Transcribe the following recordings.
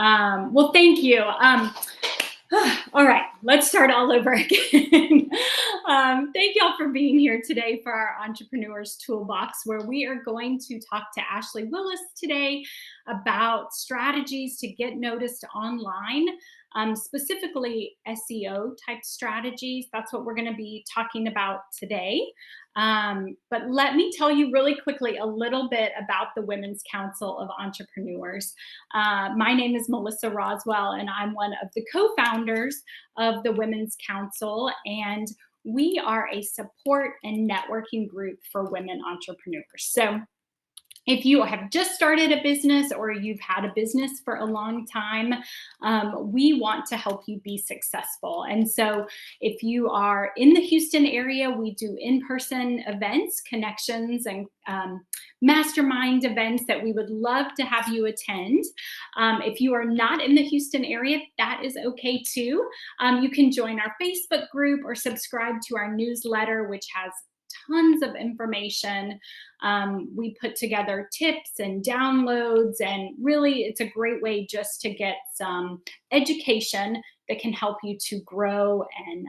Well, thank you. All right, let's start all over again. Thank y'all for being here today for our Entrepreneurs Toolbox, where we are going to talk to Ashley Willis today about strategies to get noticed online, specifically SEO type strategies. That's what we're going to be talking about today. But let me tell you really quickly a little bit about the Women's Council of Entrepreneurs. My name is Melissa Roswell, and I'm one of the co founders of the Women's Council. And we are a support and networking group for women entrepreneurs. So if you have just started a business or you've had a business for a long time, we want to help you be successful. And so if you are in the Houston area, we do in-person events, connections, and mastermind events that we would love to have you attend. If you are not in the Houston area, that is okay too. You can join our Facebook group or subscribe to our newsletter, which has tons of information. We put together tips and downloads, and really it's a great way just to get some education that can help you to grow and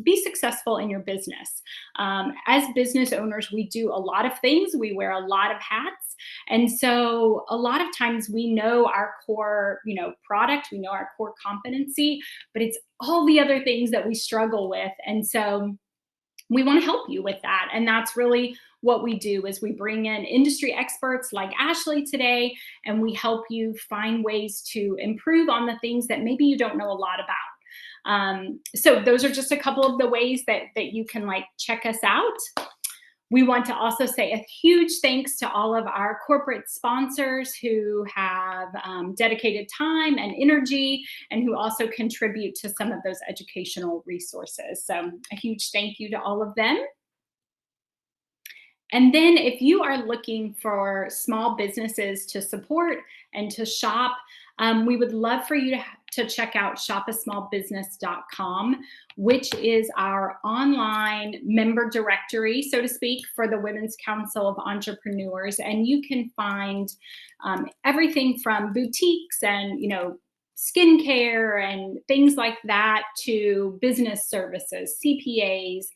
be successful in your business. As business owners, we do a lot of things. We wear a lot of hats. And so a lot of times we know our core, product, we know our core competency, but it's all the other things that we struggle with. And so we want to help you with that. And that's really what we do is we bring in industry experts like Ashley today, and we help you find ways to improve on the things that maybe you don't know a lot about. So those are just a couple of the ways that you can check us out. We want to also say a huge thanks to all of our corporate sponsors who have dedicated time and energy and who also contribute to some of those educational resources. So a huge thank you to all of them. And then if you are looking for small businesses to support and to shop, we would love for you to check out shopasmallbusiness.com, which is our online member directory, so to speak, for the Women's Council of Entrepreneurs. And you can find everything from boutiques and, skincare and things like that to business services, CPAs,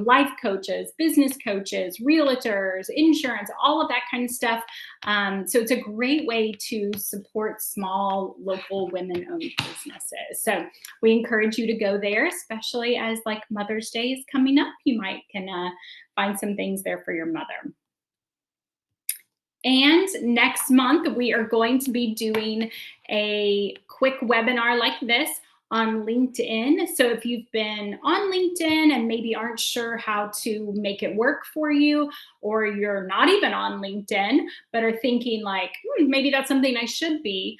life coaches, business coaches, realtors, insurance, all of that kind of stuff. So it's a great way to support small local women-owned businesses. So we encourage you to go there, especially as Mother's Day is coming up. You can find some things there for your mother. And next month, we are going to be doing a quick webinar like this on LinkedIn. So if you've been on LinkedIn and maybe aren't sure how to make it work for you, or you're not even on LinkedIn, but are thinking maybe that's something I should be,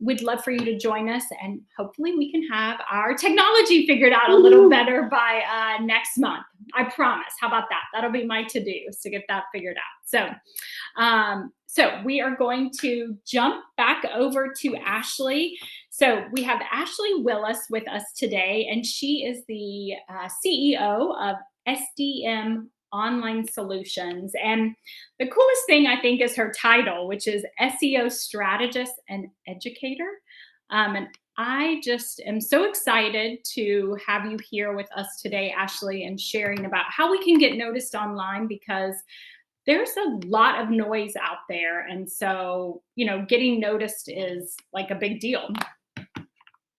we'd love for you to join us, and hopefully we can have our technology figured out a little better by next month. I promise. How about that? That'll be my to-do, is to get that figured out. So we are going to jump back over to Ashley. So we have Ashley Willis with us today, and she is the CEO of SDM Online Solutions. And the coolest thing, I think, is her title, which is SEO Strategist and Educator. And I just am so excited to have you here with us today, Ashley, and sharing about how we can get noticed online, because there's a lot of noise out there. And so, getting noticed is a big deal.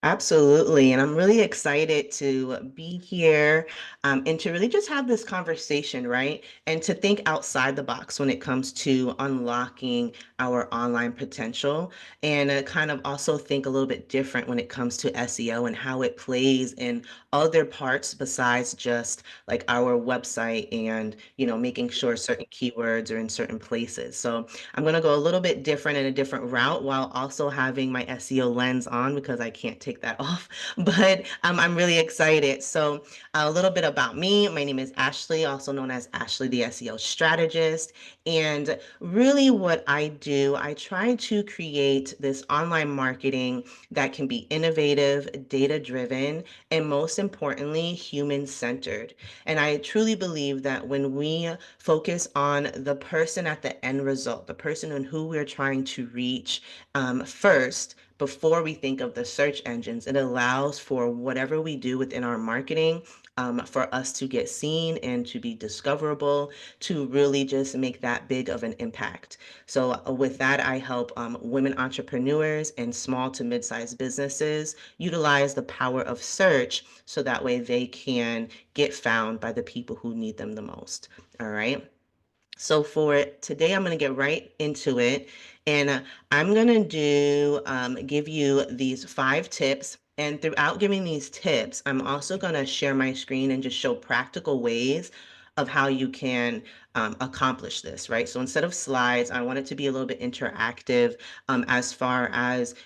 Absolutely. And I'm really excited to be here and to really just have this conversation, right? And to think outside the box when it comes to unlocking our online potential, and kind of also think a little bit different when it comes to SEO and how it plays in other parts besides just our website and, making sure certain keywords are in certain places. So I'm going to go a little bit different in a different route while also having my SEO lens on, because I can't take that off, but I'm really excited. So a little bit about me. My name is Ashley, also known as Ashley, the SEO strategist. And really what I do do, I try to create this online marketing that can be innovative, data-driven, and most importantly, human-centered. And I truly believe that when we focus on the person at the end result, the person on who we're trying to reach first, before we think of the search engines, it allows for whatever we do within our marketing for us to get seen and to be discoverable, to really just make that big of an impact. So, with that, I help women entrepreneurs and small to mid-sized businesses utilize the power of search so that way they can get found by the people who need them the most. All right. So for today, I'm going to get right into it, and I'm going to give you these 5 tips. And throughout giving these tips, I'm also going to share my screen and just show practical ways of how you can accomplish this, right? So instead of slides, I want it to be a little bit interactive as far as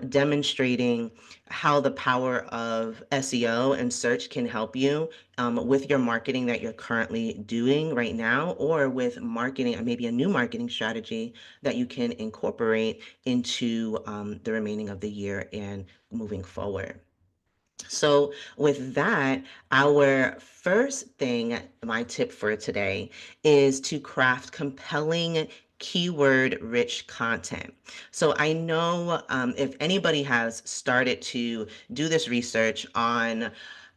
demonstrating how the power of SEO and search can help you with your marketing that you're currently doing right now, or with marketing, maybe a new marketing strategy that you can incorporate into the remaining of the year and moving forward. So, with that, our first thing, my tip for today, is to craft compelling keyword rich content. So, I know if anybody has started to do this research on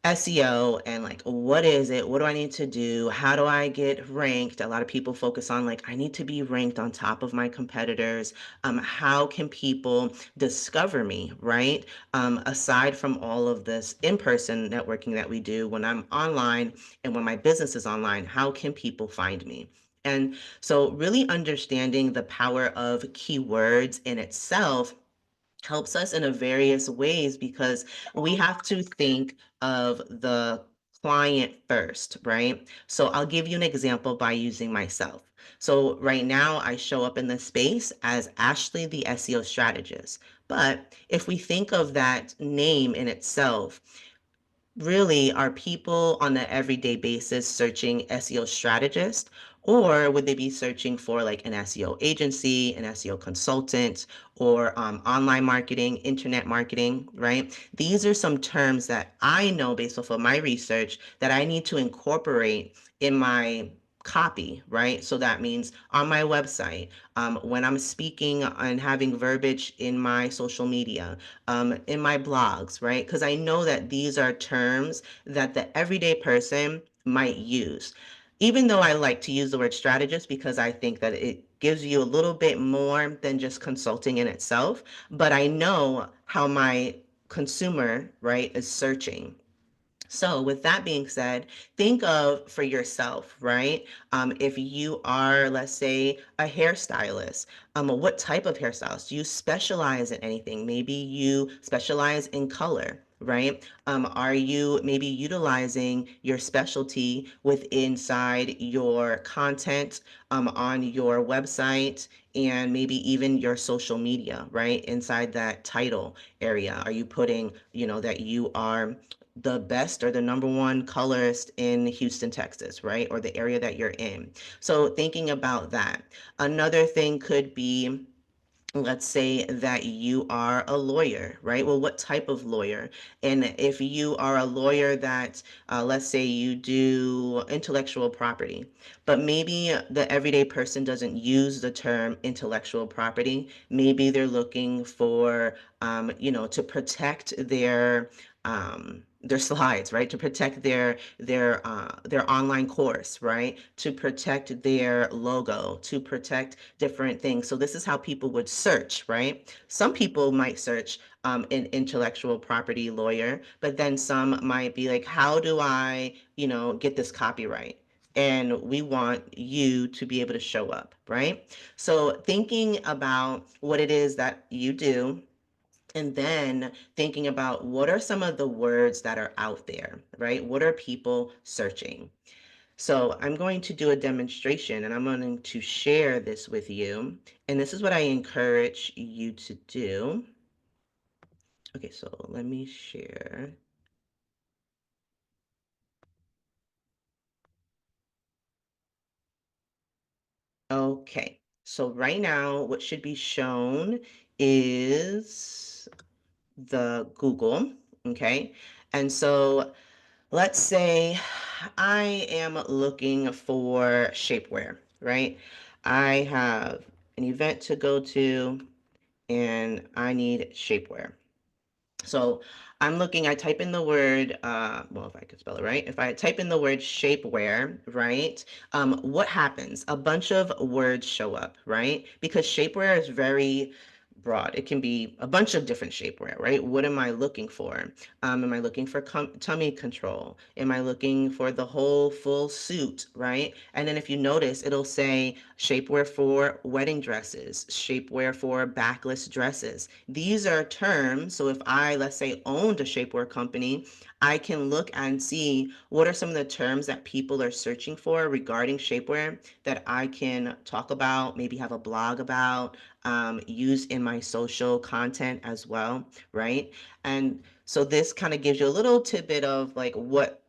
SEO and like, what is it? What do I need to do? How do I get ranked? A lot of people focus on like, I need to be ranked on top of my competitors. How can people discover me, right? Aside from all of this in-person networking that we do when I'm online and when my business is online, how can people find me? And so really understanding the power of keywords in itself helps us in a various ways because we have to think of the client first, right? So I'll give you an example by using myself. So right now I show up in this space as Ashley, the SEO strategist. But if we think of that name in itself, really, are people on an everyday basis searching SEO strategist, or would they be searching for like an SEO agency, an SEO consultant, or online marketing, internet marketing, right? These are some terms that I know based off of my research that I need to incorporate in my copy, right? So that means on my website, when I'm speaking and having verbiage in my social media, in my blogs, right? Because I know that these are terms that the everyday person might use. Even though I like to use the word strategist because I think that it gives you a little bit more than just consulting in itself, but I know how my consumer, right, is searching. So, with that being said, think of for yourself, right? If you are, let's say, a hairstylist, what type of hairstylist? Do you specialize in anything? Maybe you specialize in color, right? Are you maybe utilizing your specialty with inside your content on your website and maybe even your social media, right? Inside that title area, are you putting, that you are the best or the number one colorist in Houston, Texas, right? Or the area that you're in. So thinking about that. Another thing could be, let's say that you are a lawyer, right? Well, what type of lawyer? And if you are a lawyer that, let's say you do intellectual property, but maybe the everyday person doesn't use the term intellectual property. Maybe they're looking for, to protect their slides, right? To protect their online course, right? To protect their logo, to protect different things. So this is how people would search, right? Some people might search an intellectual property lawyer, but then some might be like, how do I, get this copyright? And we want you to be able to show up, right? So thinking about what it is that you do, and then thinking about what are some of the words that are out there, right? What are people searching? So I'm going to do a demonstration and I'm going to share this with you. And this is what I encourage you to do. Okay, so let me share. Okay, So right now, what should be shown is the Google, okay? And so let's say I am looking for shapewear, right? I have an event to go to and I need shapewear. So I type in the word, well, if I could spell it right, if I type in the word shapewear, right, what happens? A bunch of words show up, right? Because shapewear is very broad. It can be a bunch of different shapewear, right? What am I looking for? Am I looking for tummy control? Am I looking for the whole full suit, right? And then if you notice, it'll say shapewear for wedding dresses, shapewear for backless dresses. These are terms. So if I, let's say, owned a shapewear company, I can look and see what are some of the terms that people are searching for regarding shapewear that I can talk about, maybe have a blog about, use in my social content as well, right? And so this kind of gives you a little tidbit of like what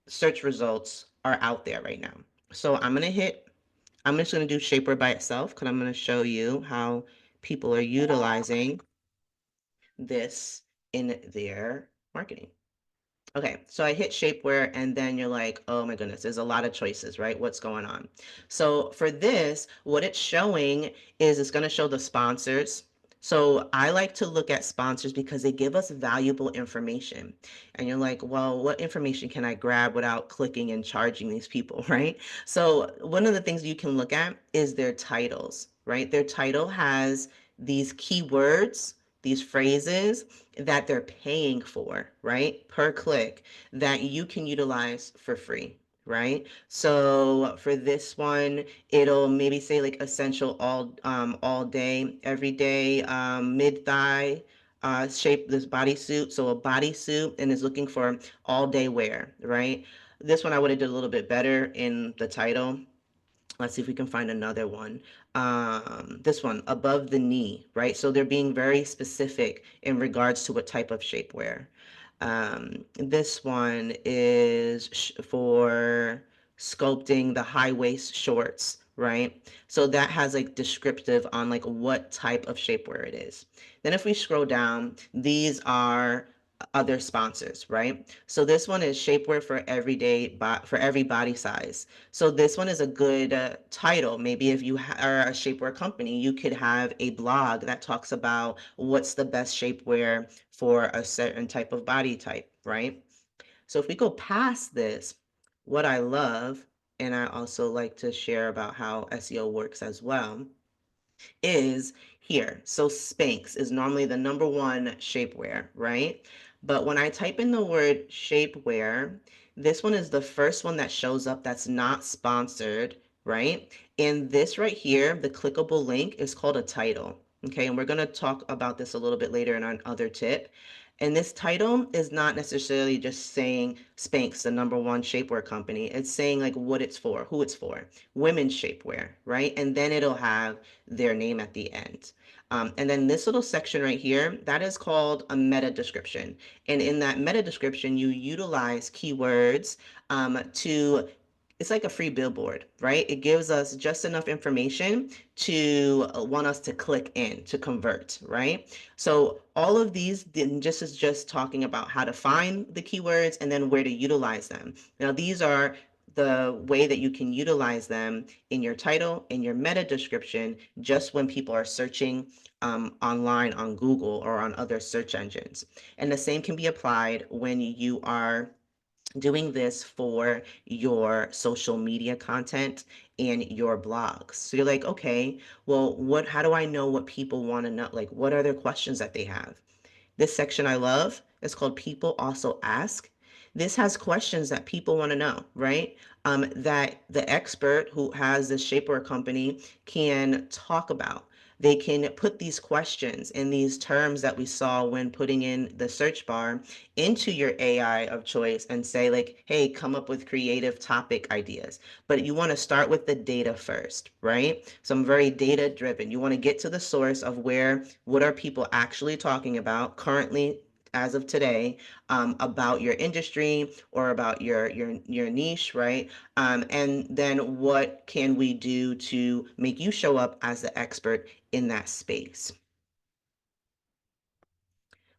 search results are out there right now. So I'm just going to do shapewear by itself because I'm going to show you how people are utilizing this in their marketing. Okay, so I hit shapewear and then you're like, oh my goodness, there's a lot of choices, right? What's going on? So for this, what it's showing is it's going to show the sponsors. So I like to look at sponsors because they give us valuable information. And you're like, well, what information can I grab without clicking and charging these people, right? So one of the things you can look at is their titles, right? Their title has these keywords, these phrases that they're paying for, right? Per click that you can utilize for free, right? So for this one, it'll maybe say like essential all day, every day, mid thigh shape this bodysuit. So a bodysuit and is looking for all day wear, right? This one I would have did a little bit better in the title. Let's see if we can find another one. This one, above the knee, right? So they're being very specific in regards to what type of shapewear. This one is for sculpting the high waist shorts, right? So that has like descriptive on like what type of shapewear it is. Then if we scroll down, these are other sponsors, right? So this one is shapewear for for every body size. So this one is a good title. Maybe if you are a shapewear company, you could have a blog that talks about what's the best shapewear for a certain type of body type, right? So if we go past this, what I love, and I also like to share about how SEO works as well, is here. So Spanx is normally the number one shapewear, right? But when I type in the word shapewear, this one is the first one that shows up that's not sponsored, right? And this right here, the clickable link is called a title. Okay, and we're going to talk about this a little bit later in another tip. And this title is not necessarily just saying Spanx, the number one shapewear company. It's saying like what it's for, who it's for, women's shapewear, right? And then it'll have their name at the end. And then this little section right here, that is called a meta description. And in that meta description, you utilize keywords to it's like a free billboard, right? It gives us just enough information to want us to click in to convert, right? So all of these just is just talking about how to find the keywords and then where to utilize them. Now these are the way that you can utilize them in your title, in your meta description, just when people are searching online on Google or on other search engines. And the same can be applied when you are doing this for your social media content and your blogs. So you're like, okay, well, how do I know what people want to know? Like, what are their questions that they have? This section I love is called People Also Ask. This has questions that people want to know, right? That the expert who has this shapewear company can talk about. They can put these questions and these terms that we saw when putting in the search bar into your AI of choice and say like, hey, come up with creative topic ideas. But you want to start with the data first, right? So I'm very data driven. You want to get to the source of what are people actually talking about currently as of today, about your industry or about your niche, right? And then what can we do to make you show up as the expert in that space?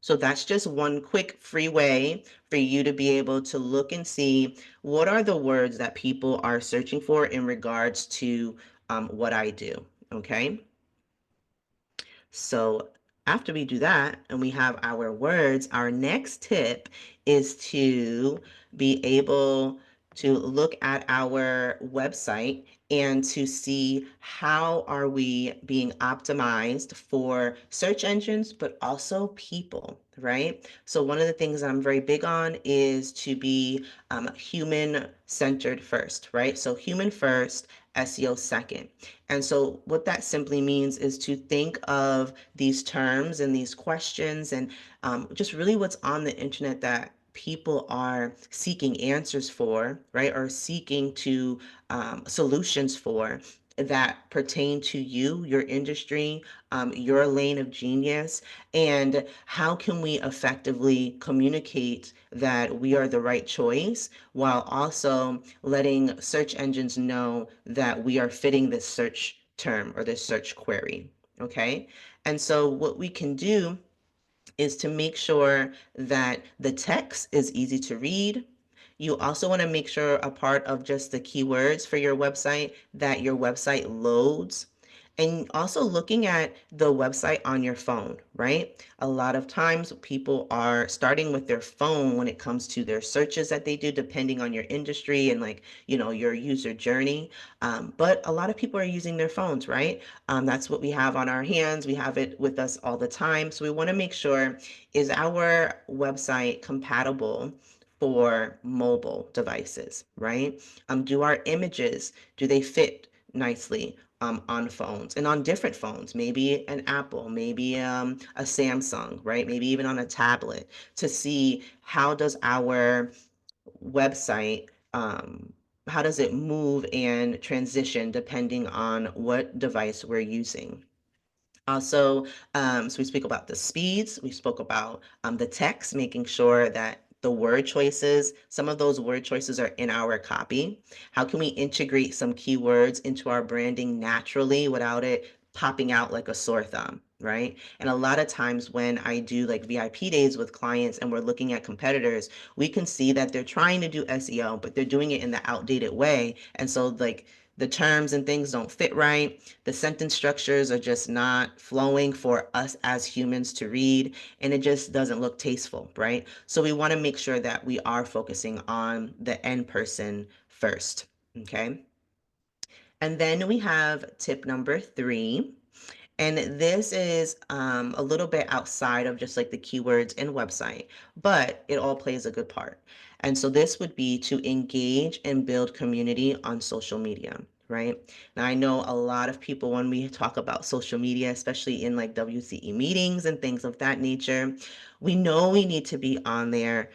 So that's just one quick free way for you to be able to look and see what are the words that people are searching for in regards to what I do. Okay. So after we do that and we have our words, our next tip is to be able to look at our website and to see how are we being optimized for search engines, but also people, right? So one of the things that I'm very big on is to be human centered first, right? So human first, SEO second. And so what that simply means is to think of these terms and these questions and just really what's on the internet that people are seeking answers for, right? Or seeking to solutions for that pertain to you, your industry, your lane of genius, and how can we effectively communicate that we are the right choice while also letting search engines know that we are fitting this search term or this search query. Okay. And so what we can do is to make sure that the text is easy to read. You also want to make sure a part of just the keywords for your website that your website loads. And also looking at the website on your phone, right? A lot of times people are starting with their phone when it comes to their searches that they do, depending on your industry and like, your user journey. But a lot of people are using their phones, right? That's what we have on our hands. We have it with us all the time. So we want to make sure, is our website compatible for mobile devices, right? Do our images, do they fit nicely on phones and on different phones, maybe an Apple, maybe a Samsung, right? Maybe even on a tablet to see how does our website, how does it move and transition depending on what device we're using. Also, so we speak about the speeds, we spoke about the text, making sure that the word choices, some of those word choices are in our copy. How can we integrate some keywords into our branding naturally without it popping out like a sore thumb, right? And a lot of times when I do like VIP days with clients and we're looking at competitors, we can see that they're trying to do SEO, but they're doing it in the outdated way. And so like the terms and things don't fit right. The sentence structures are just not flowing for us as humans to read, and it just doesn't look tasteful, right? So we want to make sure that we are focusing on the end person first, okay? And then we have tip number 3. And this is a little bit outside of just like the keywords and website, but it all plays a good part. And so this would be to engage and build community on social media, right? Now, I know a lot of people, when we talk about social media, especially in like WCE meetings and things of that nature, we know we need to be on there,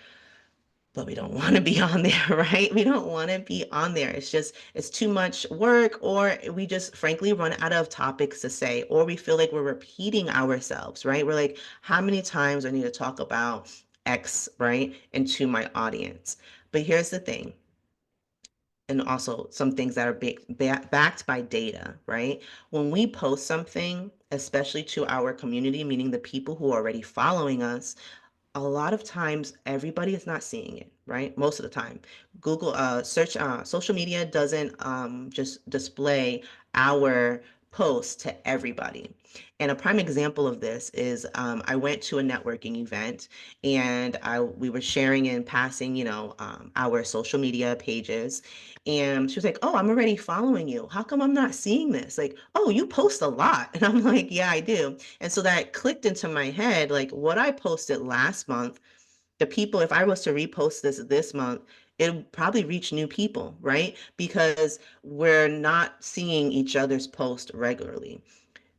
but we don't want to be on there, right? We don't want to be on there. It's just, it's too much work, or we just frankly run out of topics to say, or we feel like we're repeating ourselves, right? We're like, how many times I need to talk about X, right? And to my audience. But here's the thing, and also some things that are backed by data, right? When we post something, especially to our community, meaning the people who are already following us, a lot of times everybody is not seeing it, right? Most of the time. Google search social media doesn't just display our posts to everybody. And a prime example of this is I went to a networking event and we were sharing and passing, our social media pages. And she was like, "Oh, I'm already following you. How come I'm not seeing this?" Like, "Oh, you post a lot." And I'm like, "Yeah, I do." And so that clicked into my head, like what I posted last month, the people, if I was to repost this month, it would probably reach new people, right? Because we're not seeing each other's post regularly.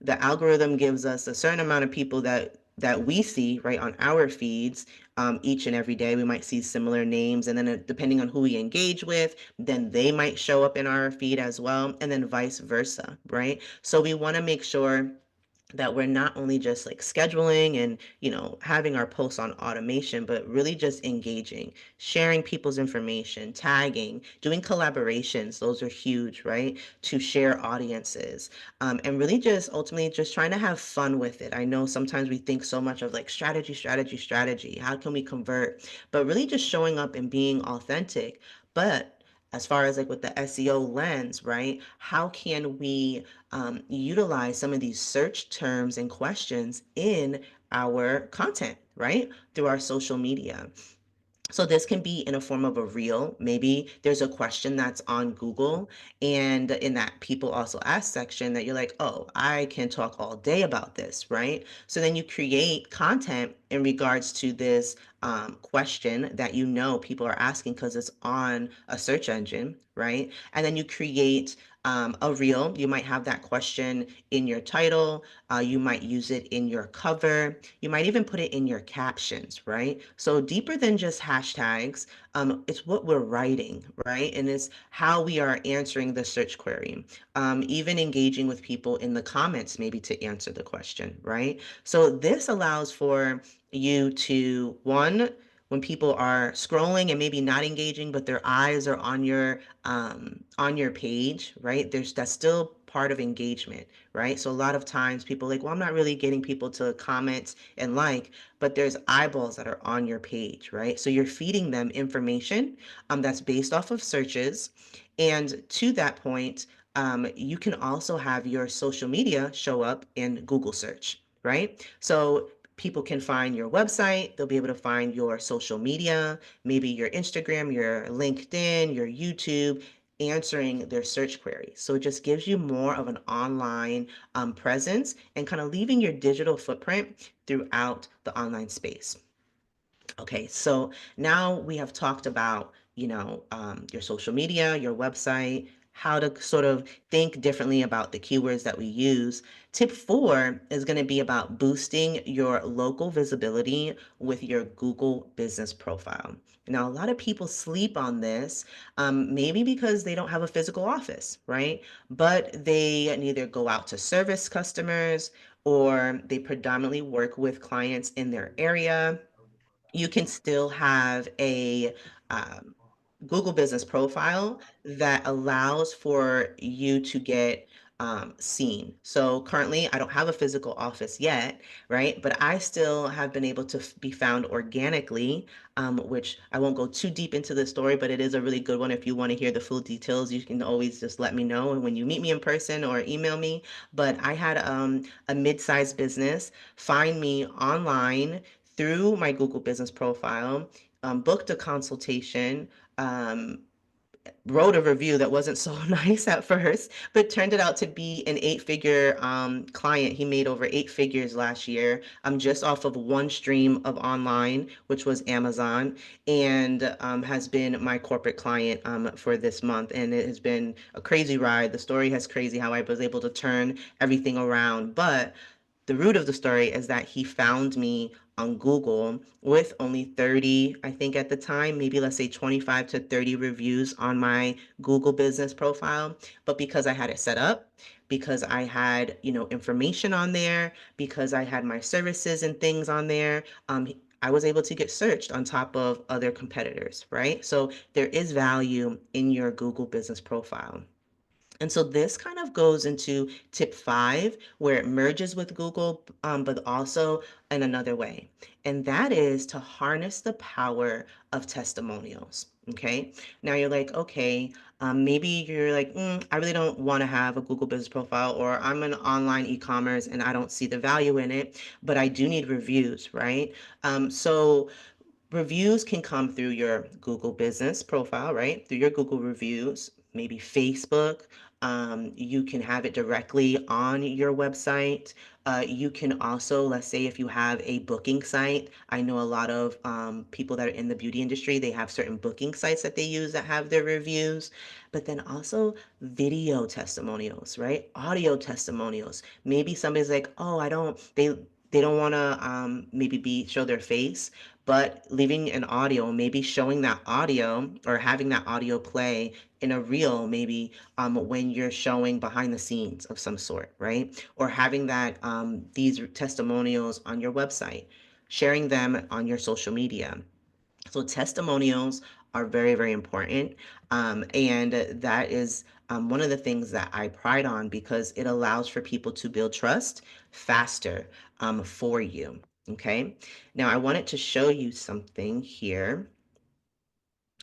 The algorithm gives us a certain amount of people that we see right on our feeds each and every day. We might see similar names, and then depending on who we engage with, then they might show up in our feed as well, and then vice versa, right? So we want to make sure that we're not only just like scheduling and having our posts on automation, but really just engaging, sharing people's information, tagging, doing collaborations. Those are huge, right? To share audiences, and really just ultimately just trying to have fun with it. I know sometimes we think so much of like strategy, strategy, strategy, how can we convert, but really just showing up and being authentic. But as far as like with the SEO lens, right? How can we utilize some of these search terms and questions in our content, right? Through our social media. So this can be in a form of a reel. Maybe there's a question that's on Google, and in that people also ask section that you're like, oh, I can talk all day about this, right? So then you create content in regards to this question that people are asking because it's on a search engine, right? And then you create a reel. You might have that question in your title. You might use it in your cover. You might even put it in your captions, right? So deeper than just hashtags, it's what we're writing, right? And it's how we are answering the search query, even engaging with people in the comments, maybe to answer the question, right? So this allows for you to, one, when people are scrolling and maybe not engaging, but their eyes are on your page, right? That's still part of engagement, right? So a lot of times people are like, well, I'm not really getting people to comment and like, but there's eyeballs that are on your page, right? So you're feeding them information that's based off of searches. And to that point, you can also have your social media show up in Google search, right? So people can find your website, they'll be able to find your social media, maybe your Instagram, your LinkedIn, your YouTube, answering their search queries. So it just gives you more of an online presence and kind of leaving your digital footprint throughout the online space. Okay, so now we have talked about, your social media, your website, how to sort of think differently about the keywords that we use. Tip four is going to be about boosting your local visibility with your Google business profile. Now, a lot of people sleep on this, maybe because they don't have a physical office, right? But they neither go out to service customers or they predominantly work with clients in their area. You can still have a um, Google business profile that allows for you to get seen. So currently, I don't have a physical office yet, right? But I still have been able to be found organically, which I won't go too deep into the story, but it is a really good one. If you want to hear the full details, you can always just let me know when you meet me in person or email me. But I had a mid-sized business find me online through my Google business profile, booked a consultation, um, wrote a review that wasn't so nice at first, but turned it out to be an eight-figure client. He made over eight figures last year, just off of one stream of online, which was Amazon, and has been my corporate client for this month. And it has been a crazy ride. The story has crazy how I was able to turn everything around, but the root of the story is that he found me on Google with only 30, I think at the time, maybe let's say 25 to 30 reviews on my Google business profile. But because I had it set up, because I had, information on there, because I had my services and things on there, I was able to get searched on top of other competitors, right? So there is value in your Google business profile. And so this kind of goes into tip five, where it merges with Google, but also in another way. And that is to harness the power of testimonials. Okay. Now you're like, okay, maybe you're like, I really don't want to have a Google business profile, or I'm an online e-commerce and I don't see the value in it, but I do need reviews, right? So reviews can come through your Google business profile, right? Through your Google reviews, maybe Facebook. You can have it directly on your website. You can also, let's say, if you have a booking site, I know a lot of people that are in the beauty industry, they have certain booking sites that they use that have their reviews, but then also video testimonials, right? Audio testimonials. Maybe somebody's like, oh, I don't, they They don't want to maybe be show their face, but leaving an audio, maybe showing that audio or having that audio play in a reel, maybe when you're showing behind the scenes of some sort, right? Or having that these testimonials on your website, sharing them on your social media. So testimonials are very, very important. And that is one of the things that I pride on because it allows for people to build trust faster for you. Okay. Now I wanted to show you something here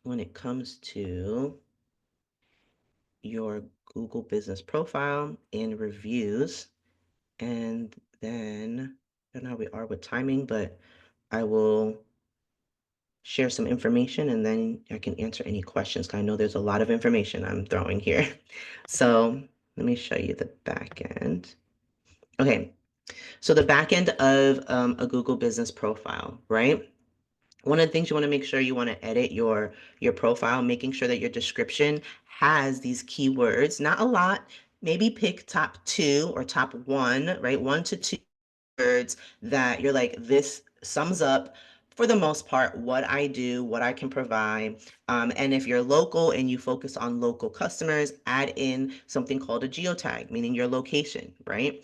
when it comes to your Google business profile and reviews. And then I don't know how we are with timing, but I will share some information and then I can answer any questions. 'Cause I know there's a lot of information I'm throwing here. So let me show you the back end. Okay, so the back end of a Google business profile, right? One of the things you want to make sure you want to edit your profile, making sure that your description has these keywords, not a lot, maybe pick top two or top one, right? One to two words that you're like, this sums up for the most part what I do, what I can provide. And if you're local and you focus on local customers, add in something called a geotag, meaning your location, right?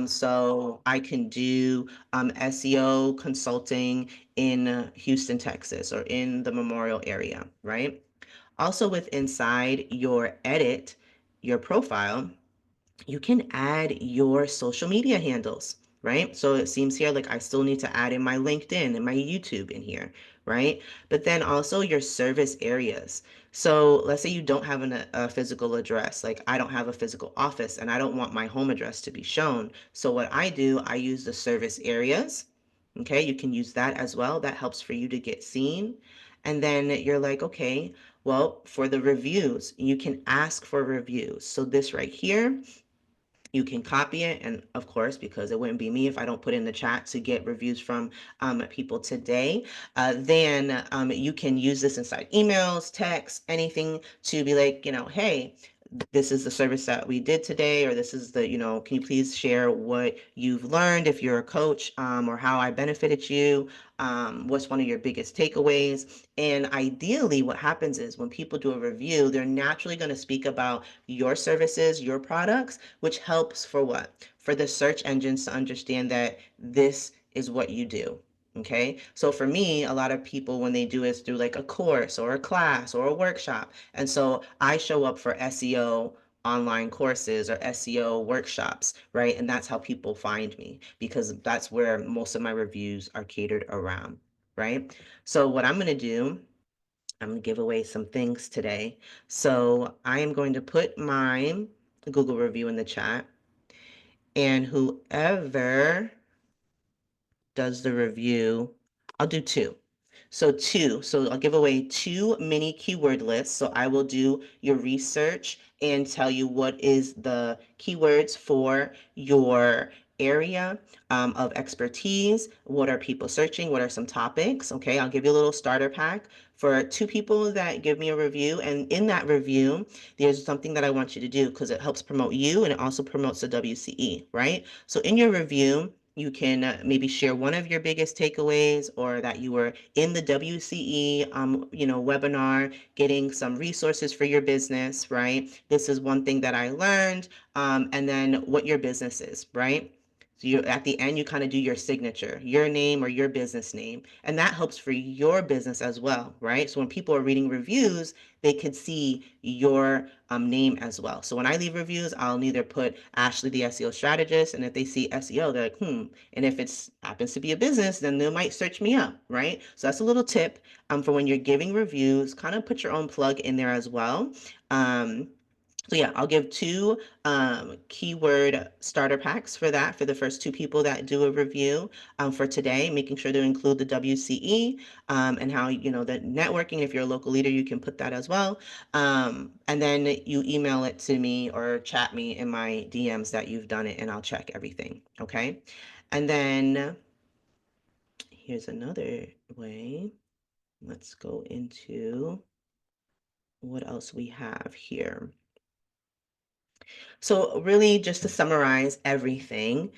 So I can do SEO consulting in Houston, Texas, or in the Memorial area, right? Also, with inside your edit, your profile, you can add your social media handles, right? So it seems here like I still need to add in my LinkedIn and my YouTube in here, right? But then also your service areas. So let's say you don't have a physical address, like I don't have a physical office and I don't want my home address to be shown. So what I do, I use the service areas. Okay, you can use that as well. That helps for you to get seen. And then you're like, okay, well, for the reviews, you can ask for reviews. So this right here, you can copy it, and of course, because it wouldn't be me if I don't put in the chat to get reviews from people today, then you can use this inside emails, texts, anything to be like, hey, this is the service that we did today, or this is the, can you please share what you've learned if you're a coach, or how I benefited you, what's one of your biggest takeaways. And ideally what happens is when people do a review, they're naturally going to speak about your services, your products, which helps for what? For the search engines to understand that this is what you do. Okay, so for me, a lot of people, when they do is through like a course or a class or a workshop. And so I show up for SEO online courses or SEO workshops, right? And that's how people find me because that's where most of my reviews are catered around, right? So what I'm going to do, I'm going to give away some things today. So I am going to put my Google review in the chat, and whoever does the review, I'll do two. So two, so I'll give away two mini keyword lists. So I will do your research and tell you what is the keywords for your area of expertise. What are people searching? What are some topics? Okay, I'll give you a little starter pack for two people that give me a review. And in that review, there's something that I want you to do because it helps promote you and it also promotes the WCE, right? So in your review, you can maybe share one of your biggest takeaways or that you were in the WCE, webinar, getting some resources for your business, right? This is one thing that I learned, and then what your business is, right? So you at the end, you kind of do your signature, your name or your business name, and that helps for your business as well, right? So when people are reading reviews, they could see your name as well. So when I leave reviews, I'll either put Ashley, the SEO strategist, and if they see SEO, they're like, and if it happens to be a business, then they might search me up, right? So that's a little tip for when you're giving reviews, kind of put your own plug in there as well. So yeah, I'll give two keyword starter packs for that for the first two people that do a review for today, making sure to include the WCE and how, the networking. If you're a local leader, you can put that as well. And then you email it to me or chat me in my DMs that you've done it and I'll check everything. Okay. And then here's another way. Let's go into what else we have here. So, really, just to summarize everything,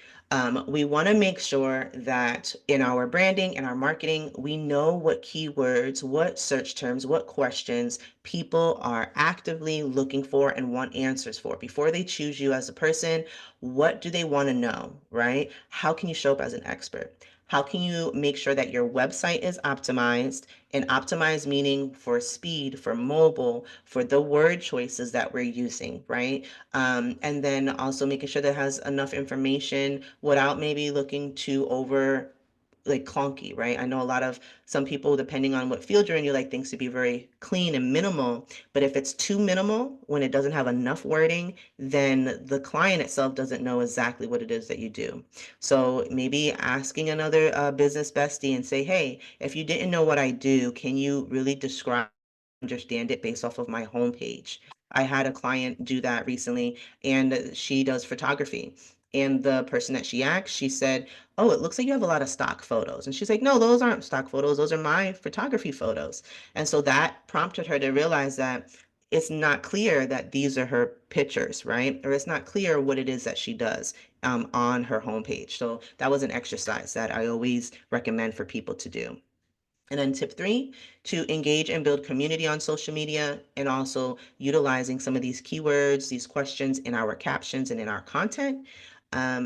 we want to make sure that in our branding and our marketing, we know what keywords, what search terms, what questions people are actively looking for and want answers for. Before they choose you as a person, what do they want to know, right? How can you show up as an expert? How can you make sure that your website is optimized? And optimized meaning for speed, for mobile, for the word choices that we're using, right? And then also making sure that it has enough information without maybe looking too over like clunky, right? I know a lot of some people, depending on what field you're in, you like things to be very clean and minimal. But if it's too minimal, when it doesn't have enough wording, then the client itself doesn't know exactly what it is that you do. So maybe asking another business bestie and say, hey, if you didn't know what I do, can you really describe, understand it based off of my homepage? I had a client do that recently, and she does photography. And the person that she asked, she said, oh, it looks like you have a lot of stock photos. And she's like, no, those aren't stock photos. Those are my photography photos. And so that prompted her to realize that it's not clear that these are her pictures, right? Or it's not clear what it is that she does on her homepage. So that was an exercise that I always recommend for people to do. And then tip three, to engage and build community on social media and also utilizing some of these keywords, these questions in our captions and in our content.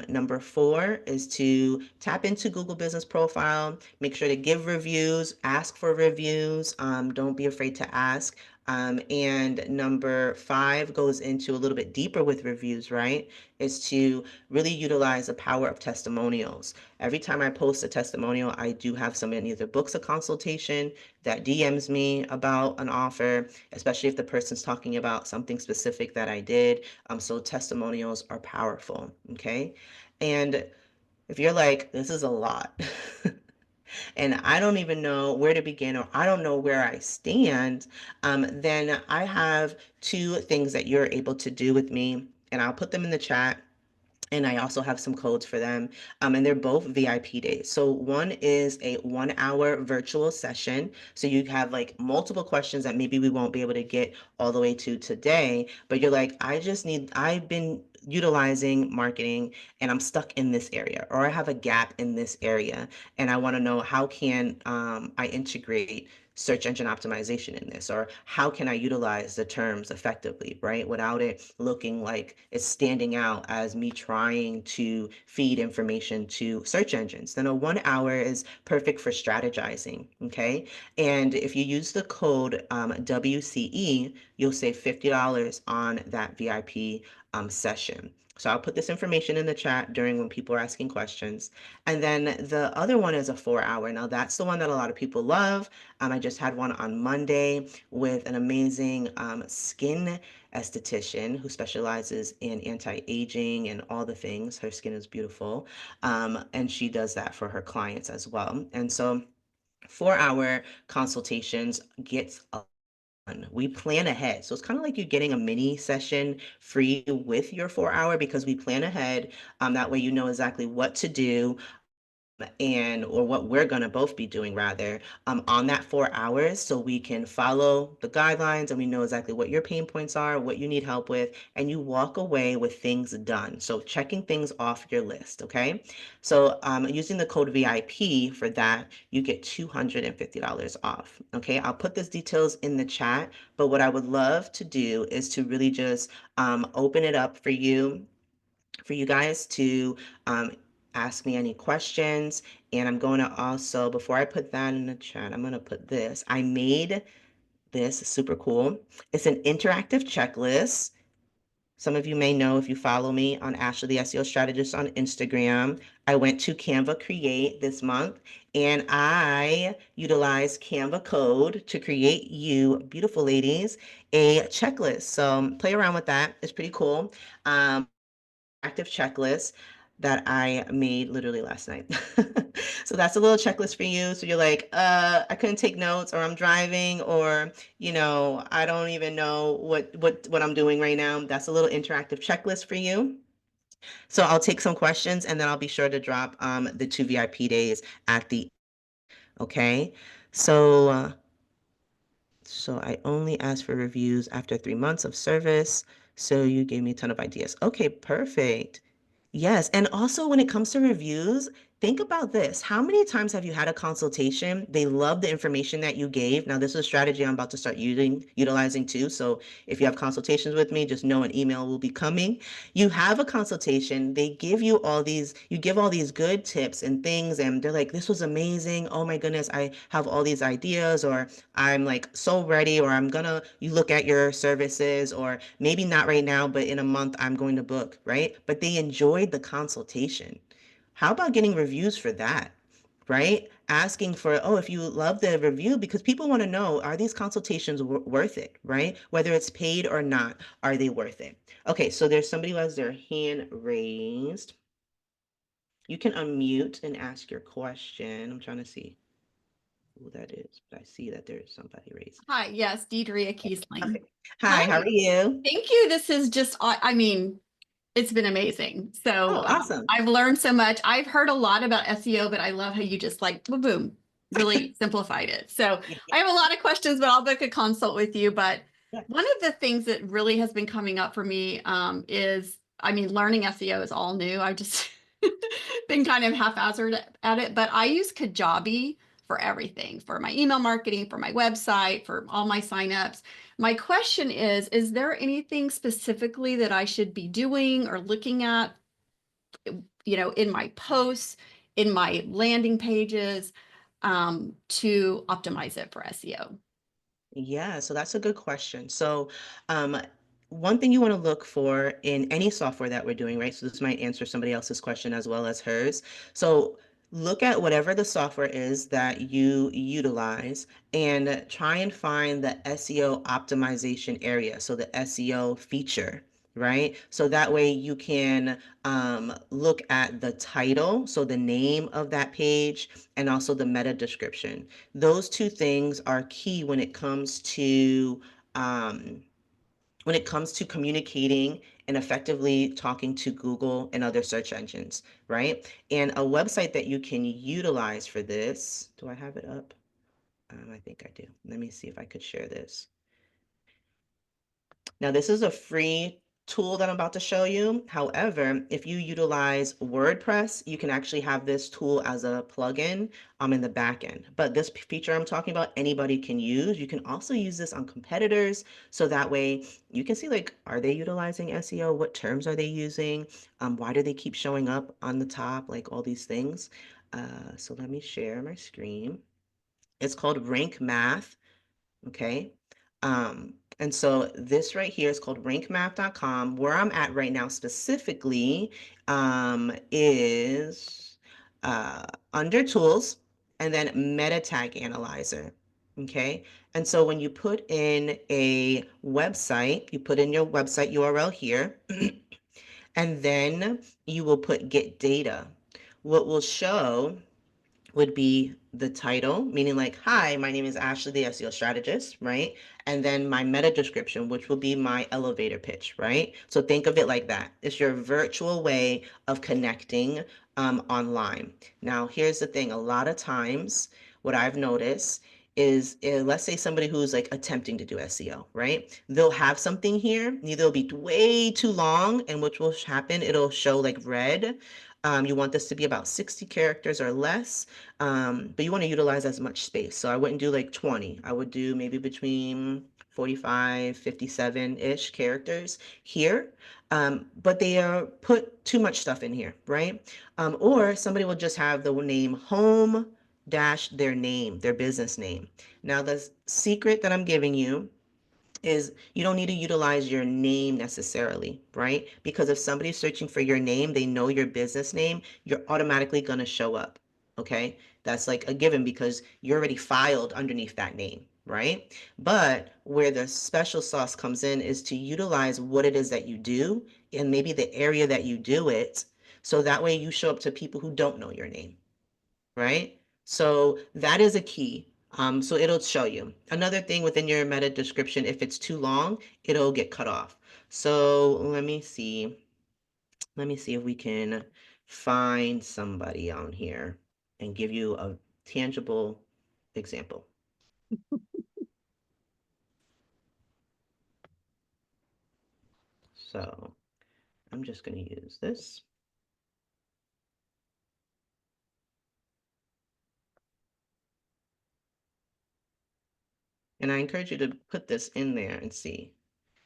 Number four is to tap into Google Business Profile. Make sure to give reviews, ask for reviews. Don't be afraid to ask. And number five goes into a little bit deeper with reviews, right? Is to really utilize the power of testimonials. Every time I post a testimonial, I do have someone either books a consultation that DMs me about an offer, especially if the person's talking about something specific that I did. So testimonials are powerful, okay? And if you're like, this is a lot, and I don't even know where to begin or I don't know where I stand, then I have two things that you're able to do with me, and I'll put them in the chat, and I also have some codes for them. And they're both VIP days. So one is a 1 hour virtual session. So you have like multiple questions that maybe we won't be able to get all the way to today, but you're like, I've been utilizing marketing and I'm stuck in this area, or I have a gap in this area, and I want to know how can I integrate search engine optimization in this, or how can I utilize the terms effectively, right? Without it looking like it's standing out as me trying to feed information to search engines. Then a 1 hour is perfect for strategizing, okay? And if you use the code WCE, you'll save $50 on that VIP session. So I'll put this information in the chat during when people are asking questions. And then the other one is a 4 hour. Now that's the one that a lot of people love. I just had one on Monday with an amazing skin esthetician who specializes in anti-aging and all the things. Her skin is beautiful. And she does that for her clients as well. And so 4 hour consultations gets a we plan ahead. So it's kind of like you're getting a mini session free with your 4 hour because we plan ahead. That way you know exactly what to do and or what we're going to both be doing rather on that 4 hours, so we can follow the guidelines and we know exactly what your pain points are, what you need help with, and you walk away with things done. So checking things off your list, okay? So using the code VIP for that, you get $250 off, okay? I'll put those details in the chat, but what I would love to do is to really just open it up for you guys to um, ask me any questions. And I'm going to also, before I put that in the chat, I'm going to put this. I made this super cool. It's an interactive checklist. Some of you may know if you follow me on Ashley the SEO Strategist on Instagram. I went to Canva Create this month and I utilized Canva code to create you, beautiful ladies, a checklist. So play around with that. It's pretty cool. Active checklist that I made literally last night. So that's a little checklist for you. So you're like, I couldn't take notes, or I'm driving, or I don't even know what I'm doing right now. That's a little interactive checklist for you. So I'll take some questions and then I'll be sure to drop the two VIP days at the okay. So so I only ask for reviews after 3 months of service. So you gave me a ton of ideas. Okay, perfect. Yes, and also when it comes to reviews, think about this. How many times have you had a consultation? They love the information that you gave. Now, this is a strategy I'm about to start utilizing too. So if you have consultations with me, just know an email will be coming. You have a consultation, they give you all these, you give all these good tips and things, and they're like, this was amazing. Oh my goodness, I have all these ideas, or I'm like so ready, or you look at your services, or maybe not right now, but in a month I'm going to book, right? But they enjoyed the consultation. How about getting reviews for that? Right? Asking for, oh, if you love the review, because people want to know, are these consultations worth it, right? Whether it's paid or not, are they worth it? Okay, so there's somebody who has their hand raised. You can unmute and ask your question. I'm trying to see who that is, but I see that there's somebody raised. Hi, yes, Deidrea Kiesling. Okay. Hi, how are Hi, you? thank you. This is just, I mean, it's been amazing. So Oh, awesome. I've learned so much. I've heard a lot about SEO, but I love how you just like, boom, boom, really simplified it. So I have a lot of questions, but I'll book a consult with you. But Yeah. one of the things that really has been coming up for me is, I mean, learning SEO is all new. I've just been kind of haphazard at it, but I use Kajabi for everything, for my email marketing, for my website, for all my signups. My question is there anything specifically that I should be doing or looking at, in my posts, in my landing pages, to optimize it for SEO? Yeah, so that's a good question. So, um, one thing you want to look for in any software that we're doing, right? So this might answer somebody else's question as well as hers. So look at whatever the software is that you utilize and try and find the SEO optimization area. So the SEO feature, right? So that way you can look at the title, so the name of that page, and also the meta description. Those two things are key um, when it comes to communicating and effectively talking to Google and other search engines, right? And a website that you can utilize for this, do I have it up? I think I do. Let me see if I could share this. Now, this is a free tool that I'm about to show you. However, if you utilize WordPress, you can actually have this tool as a plugin in the back end. But this feature I'm talking about, anybody can use. You can also use this on competitors. So that way you can see, like, are they utilizing SEO? What terms are they using? Why do they keep showing up on the top? Like all these things. So let me share my screen. It's called Rank Math. Okay. And so this right here is called rankmath.com. Where I'm at right now specifically is under tools and then meta tag analyzer. Okay. And so when you put in a website, you put in your website URL here, and then you will put get data. What will show would be the title, meaning like, hi, my name is Ashley, the SEO strategist, right? And then my meta description, which will be my elevator pitch, right? So think of it like that. It's your virtual way of connecting online. Now, here's the thing. A lot of times, what I've noticed is let's say somebody who's like attempting to do SEO, right? They'll have something here, either it'll be way too long, and which will happen, it'll show like red. You want this to be about 60 characters or less, but you want to utilize as much space. So I wouldn't do like 20. I would do maybe between 45, 57-ish characters here. But they are put too much stuff in here, right? Or somebody will just have the name home dash their name, their business name. Now, the secret that I'm giving you is you don't need to utilize your name necessarily, right? Because if somebody's searching for your name, they know your business name, you're automatically going to show up. Okay. That's like a given because you're already filed underneath that name, right? But where the special sauce comes in is to utilize what it is that you do and maybe the area that you do it. So that way you show up to people who don't know your name, right? So that is a key. So it'll show you. Another thing within your meta description, if it's too long, it'll get cut off. So let me see. Let me see if we can find somebody on here and give you a tangible example. So I'm just going to use this. And I encourage you to put this in there and see.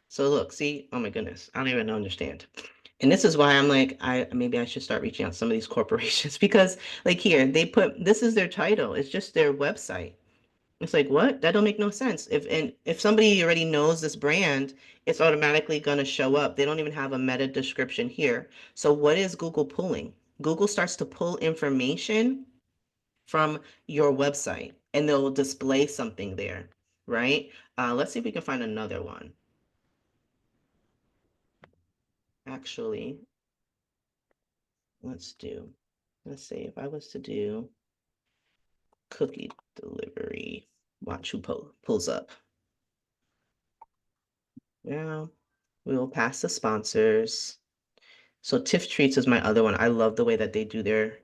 So look, see, oh my goodness, I don't even understand. And this is why I'm like, maybe I should start reaching out to some of these corporations because like here, they put, this is their title. It's just their website. It's like, what? That don't make no sense. If somebody already knows this brand, it's automatically going to show up. They don't even have a meta description here. So what is Google pulling? Google starts to pull information from your website and they'll display something there, right? Let's see if we can find another one. Actually, let's say if I was to do cookie delivery, watch who pulls up. Yeah, we will pass the sponsors. So Tiff Treats is my other one. I love the way that they do their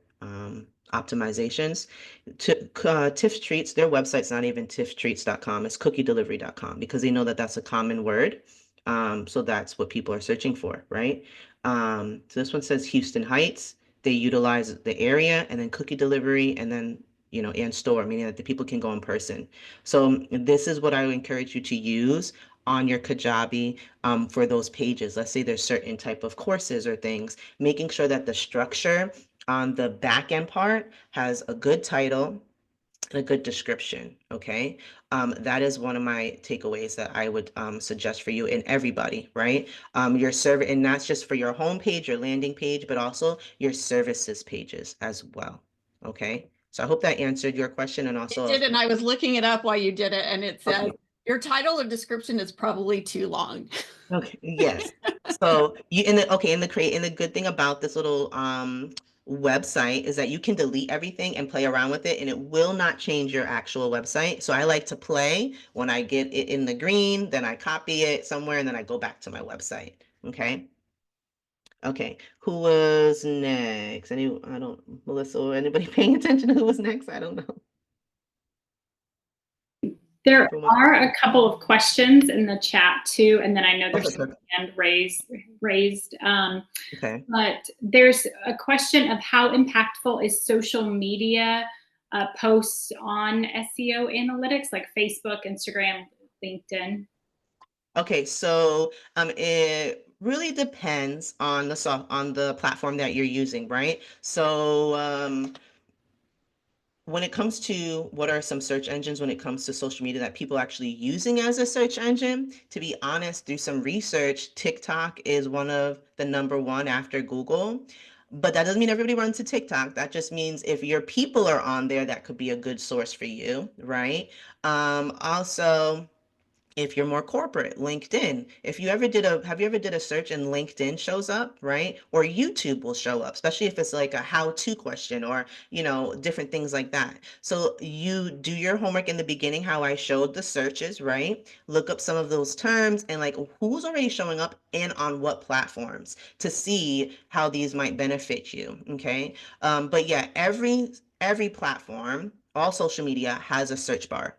optimizations. Tiff Treats, their website's not even tifftreats.com, it's cookiedelivery.com because they know that that's a common word. So that's what people are searching for, right? So this one says Houston Heights. They utilize the area and then cookie delivery and then, and store, meaning that the people can go in person. So this is what I would encourage you to use on your Kajabi for those pages. Let's say there's certain type of courses or things, making sure that the structure on the back end part has a good title and a good description. Okay. That is one of my takeaways that I would suggest for you and everybody, right? Your server, and that's just for your home page, your landing page, but also your services pages as well. Okay. So I hope that answered your question and also. It did, and I was looking it up while you did it, and it says Okay. your title or description is probably too long. Okay, yes. So you in the good thing about this little website is that you can delete everything and play around with it and it will not change your actual website. So I like to play when I get it in the green, then I copy it somewhere and then I go back to my website. Okay. Okay. Who was next? Melissa or anybody paying attention to who was next? I don't know. There Everyone. are a couple of questions in the chat too, and then I know there's Okay. some hand raised. Okay. But there's a question of how impactful is social media posts on SEO analytics, like Facebook, Instagram, LinkedIn? Okay, so it really depends on the platform that you're using, right? So when it comes to what are some search engines when it comes to social media that people are actually using as a search engine, to be honest, through some research, TikTok is one of the number one after Google. But that doesn't mean everybody runs to TikTok. That just means if your people are on there, that could be a good source for you, right? Also, if you're more corporate, LinkedIn. Have you ever did a search and LinkedIn shows up, right? Or YouTube will show up, especially if it's like a how-to question or, different things like that. So you do your homework in the beginning, how I showed the searches, right? Look up some of those terms and like who's already showing up and on what platforms to see how these might benefit you, okay? But yeah, every platform, all social media has a search bar,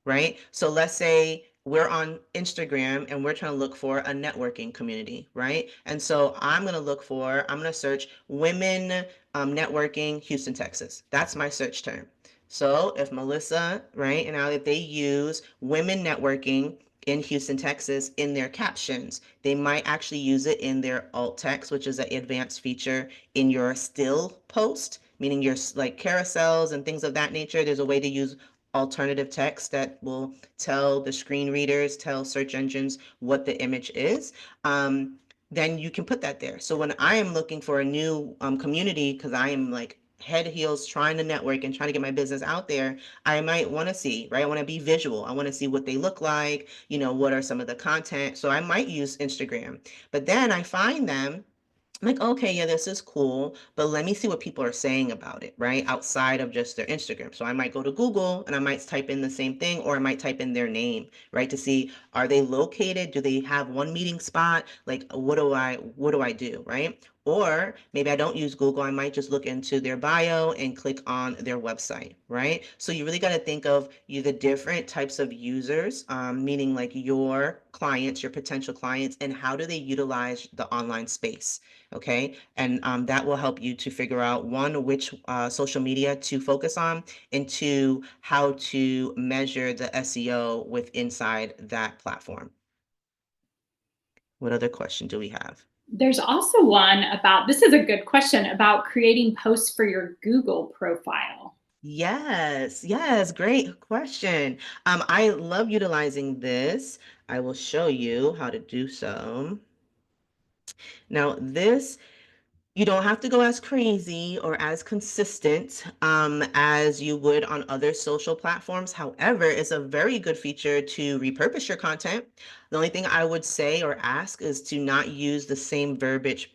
right? So let's say we're on Instagram and we're trying to look for a networking community, right? And so I'm going to search women networking Houston, Texas. That's my search term. So if Melissa, right, and now if they use women networking in Houston, Texas in their captions, they might actually use it in their alt text, which is an advanced feature in your still post, meaning your like carousels and things of that nature. There's a way to use alternative text that will tell the screen readers, tell search engines what the image is, then you can put that there. So when I am looking for a new community, because I am like head heels trying to network and trying to get my business out there, I might want to see, right? I want to be visual. I want to see what they look like, what are some of the content. So I might use Instagram, but then I find them. I'm like, okay, yeah, this is cool, but let me see what people are saying about it, right? Outside of just their Instagram. So I might go to Google and I might type in the same thing, or I might type in their name, right? To see, are they located? Do they have one meeting spot? Like, what do I do, right? Or maybe I don't use Google, I might just look into their bio and click on their website, right? So you really got to think of the different types of users, meaning like your clients, your potential clients, and how do they utilize the online space, okay? And that will help you to figure out, one, which social media to focus on, and two, how to measure the SEO with inside that platform. What other question do we have? There's also one about, this is a good question, about creating posts for your Google profile. Yes, yes, great question. I love utilizing this. I will show you how to do so. Now, this you don't have to go as crazy or as consistent as you would on other social platforms. However, it's a very good feature to repurpose your content. The only thing I would say or ask is to not use the same verbiage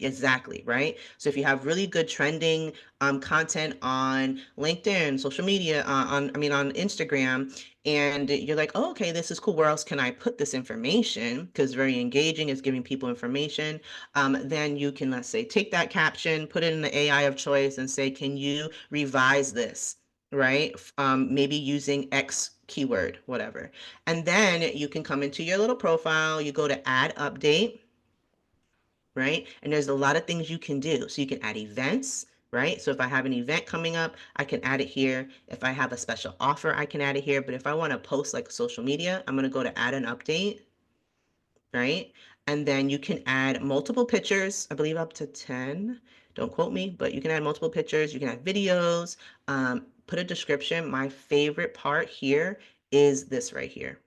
exactly, right? So if you have really good trending content on LinkedIn, social media, on Instagram, and you're like, oh, okay, this is cool. Where else can I put this information? Because very engaging is giving people information. Then you can, let's say, take that caption, put it in the AI of choice and say, can you revise this, right? Maybe using X keyword, whatever. And then you can come into your little profile, you go to add update, right? And there's a lot of things you can do. So you can add events, right? So if I have an event coming up, I can add it here. If I have a special offer, I can add it here. But if I want to post like social media, I'm going to go to add an update, right? And then you can add multiple pictures, I believe up to 10. Don't quote me, but you can add multiple pictures. You can add videos, put a description. My favorite part here is this right here,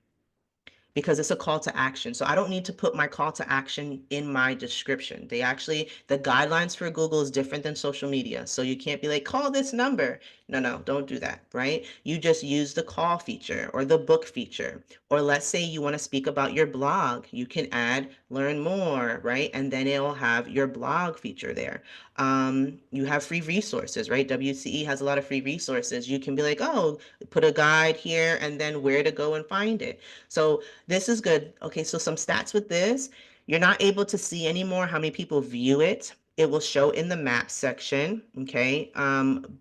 because it's a call to action. So I don't need to put my call to action in my description. The guidelines for Google is different than social media. So you can't be like, call this number. No, don't do that, right? You just use the call feature or the book feature. Or let's say you want to speak about your blog. You can add learn more, right? And then it'll have your blog feature there. You have free resources, right? WCE has a lot of free resources. You can be like, oh, put a guide here and then where to go and find it. So this is good. Okay, so some stats with this. You're not able to see anymore how many people view it. It will show in the map section, okay?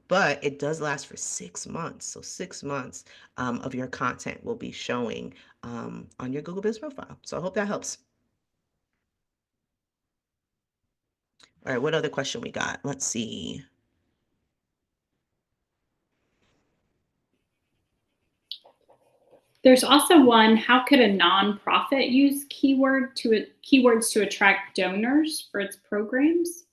But it does last for 6 months. So 6 months of your content will be showing on your Google Business profile. So I hope that helps. All right, what other question we got? Let's see. There's also one, how could a nonprofit use keywords to attract donors for its programs?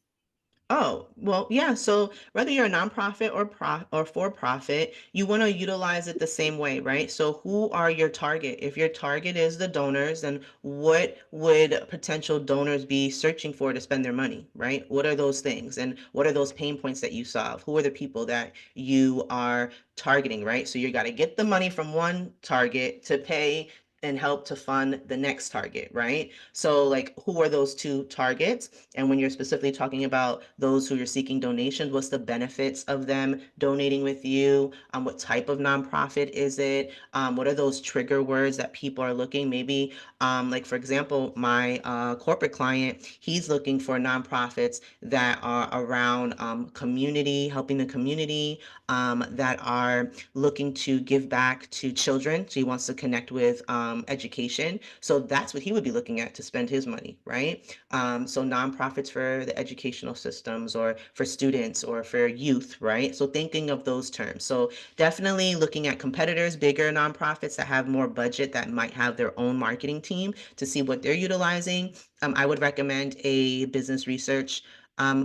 Oh, well, yeah. So whether you're a nonprofit or for profit, you want to utilize it the same way, right? So who are your target? If your target is the donors, then what would potential donors be searching for to spend their money, right? What are those things? And what are those pain points that you solve? Who are the people that you are targeting, right? So you got to get the money from one target to pay and help to fund the next target, right? So like, who are those two targets? And when you're specifically talking about those who are seeking donations, what's the benefits of them donating with you? What type of nonprofit is it? What are those trigger words that people are looking? Maybe, like for example, my corporate client, he's looking for nonprofits that are around community, helping the community, that are looking to give back to children. So he wants to connect with education. So that's what he would be looking at to spend his money, right? So nonprofits for the educational systems or for students or for youth, right? So thinking of those terms. So definitely looking at competitors, bigger nonprofits that have more budget that might have their own marketing team to see what they're utilizing. I would recommend a business research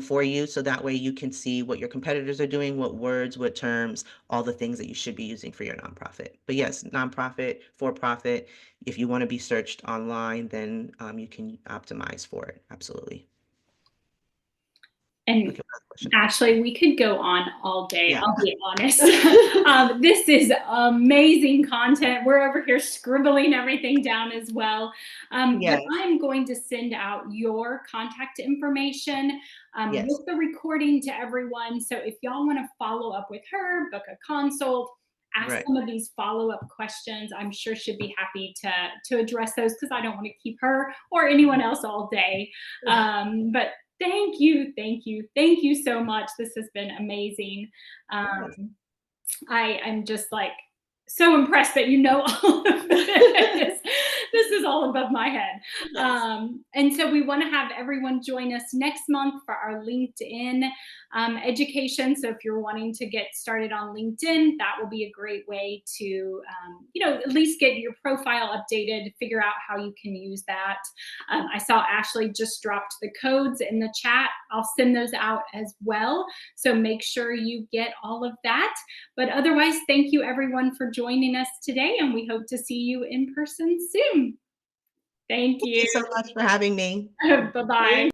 for you, so that way you can see what your competitors are doing, what words, what terms, all the things that you should be using for your nonprofit. But yes, nonprofit, for profit, if you want to be searched online, then you can optimize for it. Absolutely. And Okay, another question. Ashley, we could go on all day, Yeah. I'll be honest. This is amazing content. We're over here scribbling everything down as well. Yes. But I'm going to send out your contact information Yes. with the recording to everyone. So if y'all want to follow up with her, book a consult, ask Right. some of these follow-up questions, I'm sure she'd be happy to address those, because I don't want to keep her or anyone else all day. But Thank you. Thank you. Thank you so much. This has been amazing. Yes. I'm just like so impressed that you know all of this. This is all above my head. Yes. And so we want to have everyone join us next month for our LinkedIn education. So if you're wanting to get started on LinkedIn, that will be a great way to, at least get your profile updated, figure out how you can use that. I saw Ashley just dropped the codes in the chat. I'll send those out as well. So make sure you get all of that. But otherwise, thank you everyone for joining us today, and we hope to see you in person soon. Thank Thank you. you so much for having me. Bye-bye.